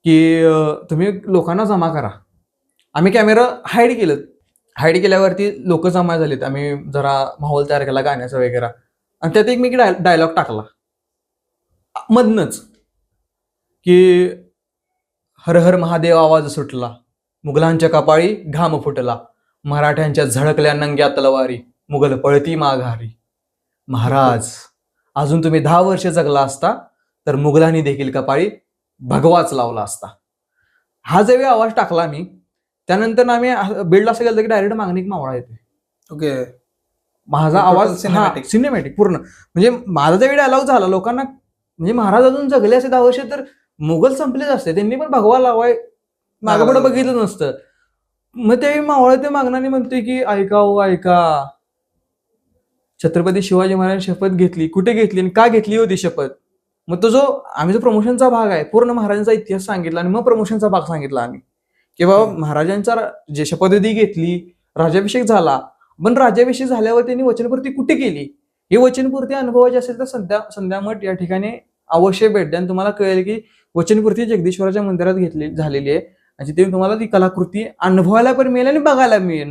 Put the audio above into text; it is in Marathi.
की तुम्ही लोकांना जमा करा. आम्ही कॅमेरा हाईड केलं. हाईड केल्यावरती लोक जमा झालीत. आम्ही जरा माहोल तयार केला गाण्याचा वगैरे आणि त्यात एक मी डायलॉग टाकला मधनच की हर हर महादेव आवाज सुटला, मुघलांच्या कपाळी घाम फुटला, मराठ्यांच्या झळकल्या नंग्या तलवारी, मुघल पळती माघारी. महाराज, अजून तुम्ही 10 वर्ष जगला असता तर मुघलांनी देखील कपाळी भगवाच लावला असता. हा ज्यावेळी आवाज टाकला मी, त्यानंतर आम्ही बिल्ड असं गेलं की डायरेक्ट मागणी मावळा येते. ओके. माझा आवाज सिनेमॅटिक पूर्ण. म्हणजे माझा ज्यावेळी डायलॉग झाला लोकांना, म्हणजे महाराज अजून जगले असे 10 वर्ष तर मुघल संपलेच असते, त्यांनी पण भगवा लावाय मागं पुढे बघितलं नसतं. मग त्यावेळी मावळा ते मागणारी म्हणते की ऐका हो ऐका, छत्रपती शिवाजी महाराज शपथ घेतली, कुठे घेतली आणि का घेतली होती शपथ. मग तो जो आम्ही जो प्रमोशनचा भाग आहे पूर्ण महाराजांचा इतिहास सांगितला आणि मग प्रमोशनचा भाग सांगितला आम्ही की बाबा महाराजांचा जे शपथविधी घेतली, राज्याभिषेक झाला, पण राज्याभिषेक झाल्यावर त्यांनी वचनपूर्ती कुठे केली, ही वचनपूर्ती अनुभवायची असेल तर संध्या मठ या ठिकाणी अवश्य भेट द्या. तुम्हाला कळेल की वचनपूर्ती जगदीश्वराच्या मंदिरात झालेली आहे आणि तिथे तुम्हाला ती कलाकृती अनुभवायला पण मिळेल आणि बघायला मिळेल.